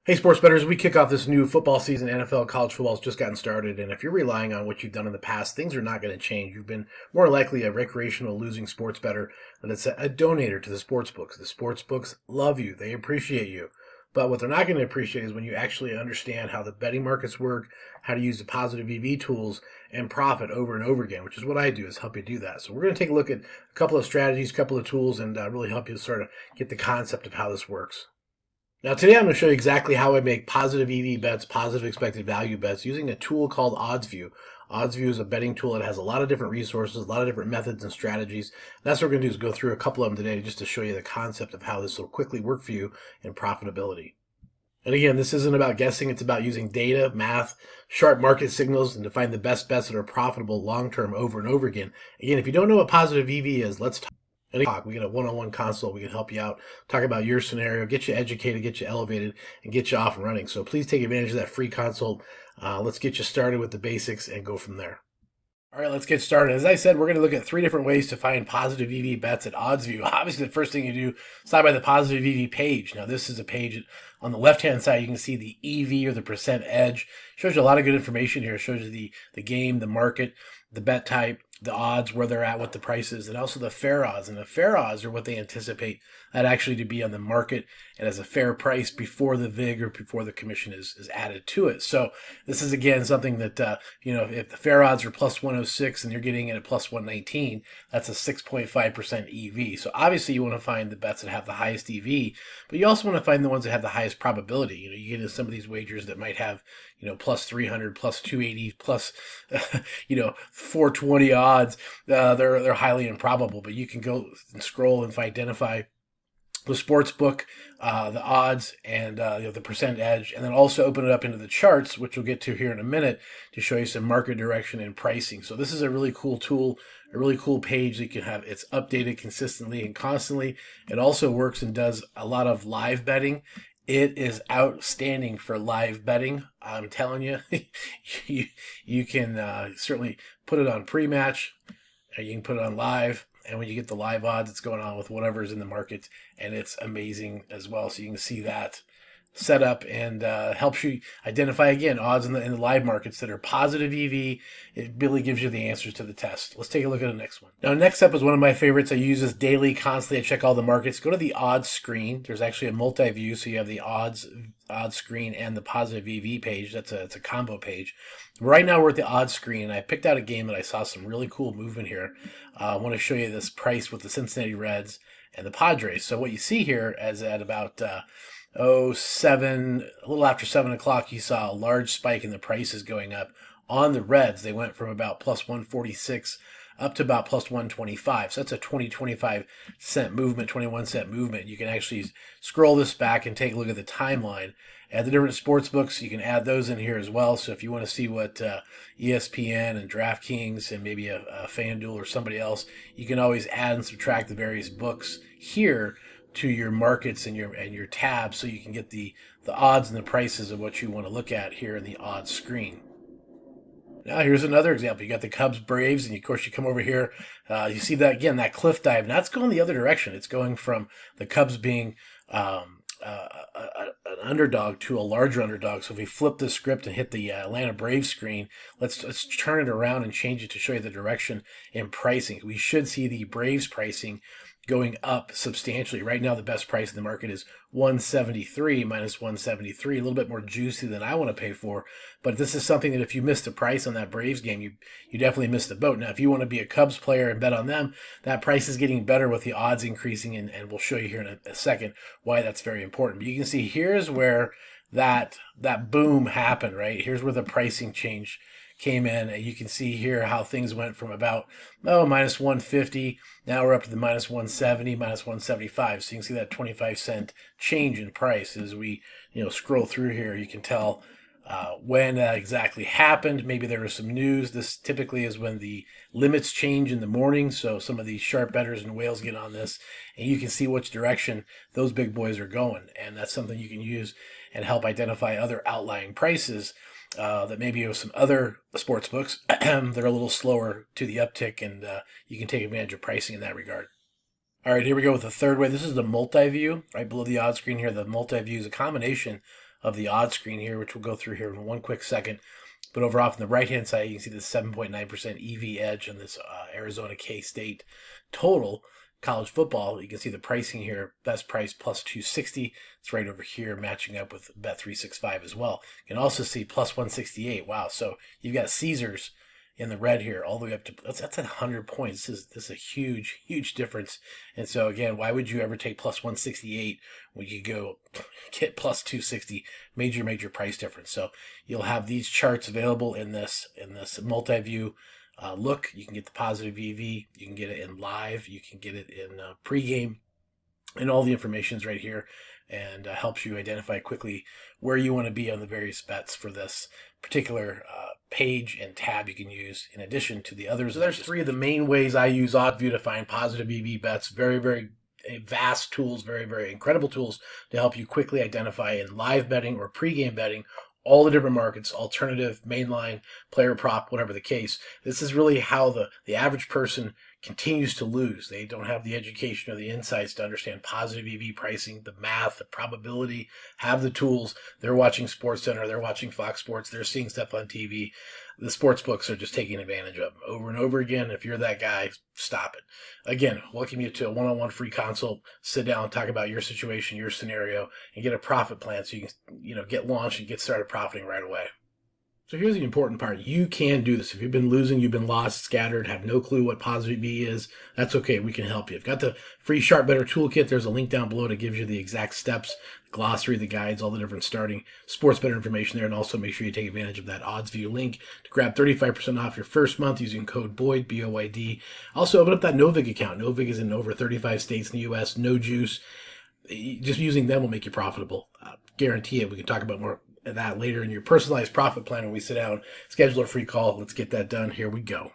Hey, sports bettors, we kick off this new football season. NFL, college football's just gotten started, and if you're relying on what you've done in the past, things are not going to change. You've been more likely a recreational losing sports bettor than it's a donator to the sports books. The sports books love you, they appreciate you. But what they're not going to appreciate is when you actually understand how the betting markets work, how to use the positive EV tools, and profit over and over again, which is what I do, is help you do that. So we're going to take a look at a couple of strategies, a couple of tools, and really help you sort of get the concept of how this works. Now today I'm going to show you exactly how I make positive EV bets, positive expected value bets using a tool called OddsView. OddsView is a betting tool that has a lot of different resources, a lot of different methods and strategies. And that's what we're going to do is go through a couple of them today just to show you the concept of how this will quickly work for you in profitability. And again, this isn't about guessing, it's about using data, math, sharp market signals, and to find the best bets that are profitable long-term over and over again. Again, if you don't know what positive EV is, let's talk. We get a one-on-one consult. We can help you out, talk about your scenario, get you educated, get you elevated, and get you off and running. So please take advantage of that free consult. Let's get you started with the basics and go from there. All right, let's get started. As I said, we're going to look at 3 different ways to find positive EV bets at OddsView. Obviously, the first thing you do is stop by the positive EV page. Now, this is a page on the left-hand side. You can see the EV or the percent edge. It shows you a lot of good information here. It shows you the game, the market, the bet type, the odds, where they're at, what the price is, and also the fair odds. And the fair odds are what they anticipate that actually to be on the market and as a fair price before the VIG or before the commission is added to it. So this is, again, something that, if the fair odds are plus 106 and you're getting it at plus 119, that's a 6.5% EV. So obviously you want to find the bets that have the highest EV, but you also want to find the ones that have the highest probability. You get into some of these wagers that might have, plus 300, plus 280, plus, 420 odds. They're highly improbable, but you can go and scroll and identify the sportsbook, the odds, and the percent edge, and then also open it up into the charts, which we'll get to here in a minute, to show you some market direction and pricing. So this is a really cool tool, a really cool page that you can have. It's updated consistently and constantly. It also works and does a lot of live betting. It is outstanding for live betting. I'm telling you, you can certainly put it on pre-match. You can put it on live. And when you get the live odds, it's going on with whatever's in the market. And it's amazing as well. So you can see that set up and helps you identify, again, odds in the live markets that are positive EV. It really gives you the answers to the test. Let's take a look at the next one. Now, next up is one of my favorites. I use this daily, constantly. I check all the markets. Go to the odds screen. There's actually a multi-view, so you have the odds screen and the positive EV page. It's a combo page. Right now we're at the odds screen, and I picked out a game that I saw some really cool movement here. I want to show you this price with the Cincinnati Reds and the Padres. So what you see here is at about a little after 7 o'clock, you saw a large spike in the prices going up on the Reds. They went from about plus 146 up to about plus 125. So that's a 25 cent movement, 21 cent movement. You can actually scroll this back and take a look at the timeline. At the different sports books, you can add those in here as well. So if you want to see what ESPN and DraftKings and maybe a FanDuel or somebody else, you can always add and subtract the various books here to your markets and your tabs, so you can get the odds and the prices of what you want to look at here in the odds screen. Now here's another example. You got the Cubs Braves, and of course you come over here. You see that again, that cliff dive. Now it's going the other direction. It's going from the Cubs being an underdog to a larger underdog. So if we flip the script and hit the Atlanta Braves screen, let's turn it around and change it to show you the direction in pricing. We should see the Braves pricing going up substantially. Right now, the best price in the market is 173 minus 173, a little bit more juicy than I want to pay for. But this is something that if you miss the price on that Braves game, you definitely miss the boat. Now, if you want to be a Cubs player and bet on them, that price is getting better with the odds increasing, and we'll show you here in a second why that's very important. But you can see here's where that boom happened, right? Here's where the pricing change came in, and you can see here how things went from about minus 150. Now we're up to the minus 170, minus 175. So you can see that 25 cent change in price as we scroll through here. You can tell when that exactly happened. Maybe there was some news. This typically is when the limits change in the morning, so some of these sharp bettors and whales get on this, and you can see which direction those big boys are going, and that's something you can use and help identify other outlying prices that maybe have some other sports books they're a little slower to the uptick, and you can take advantage of pricing in that regard. All right, here we go with the third way. This is the multi-view right below the odds screen here. The multi-view is a combination of the odds screen here, which we'll go through here in one quick second. But over off on the right-hand side, you can see the 7.9% EV edge on this Arizona K-State total college football. You can see the pricing here, best price plus 260. It's right over here matching up with Bet365 as well. You can also see plus 168. Wow, so you've got Caesars in the red here all the way up to, that's at 100 points. This is a huge difference. And so again, why would you ever take plus 168 when you go get plus 260? Major price difference. So you'll have these charts available in this multi-view look. You can get the positive EV, you can get it in live, you can get it in pregame, and all the information is right here, and helps you identify quickly where you want to be on the various bets for this particular page and tab you can use in addition to the others. So there's three of the main ways I use OddsView to find positive EV bets. Very vast tools, very incredible tools to help you quickly identify in live betting or pregame betting all the different markets, alternative, mainline, player prop, whatever the case. This is really how the average person continues to lose. They don't have the education or the insights to understand positive EV pricing, the math, the probability, have the tools. They're watching SportsCenter, they're watching Fox Sports, they're seeing stuff on TV. The sportsbooks are just taking advantage of them over and over again. If you're that guy, stop it. Again, welcome you to a one-on-one free consult. Sit down, talk about your situation, your scenario, and get a profit plan so you can get launched and get started profiting right away. So here's the important part. You can do this. If you've been losing, you've been lost, scattered, have no clue what positive EV is, that's okay. We can help you. I've got the free Sharp Bettor Toolkit. There's a link down below that gives you the exact steps, the glossary, the guides, all the different starting sports bettor information there. And also make sure you take advantage of that OddsView link to grab 35% off your first month using code BOYD, B-O-Y-D. Also, open up that Novig account. Novig is in over 35 states in the U.S. No juice. Just using them will make you profitable. Guarantee it. We can talk about more that later in your personalized profit plan when we sit down, schedule a free call. Let's get that done. Here we go.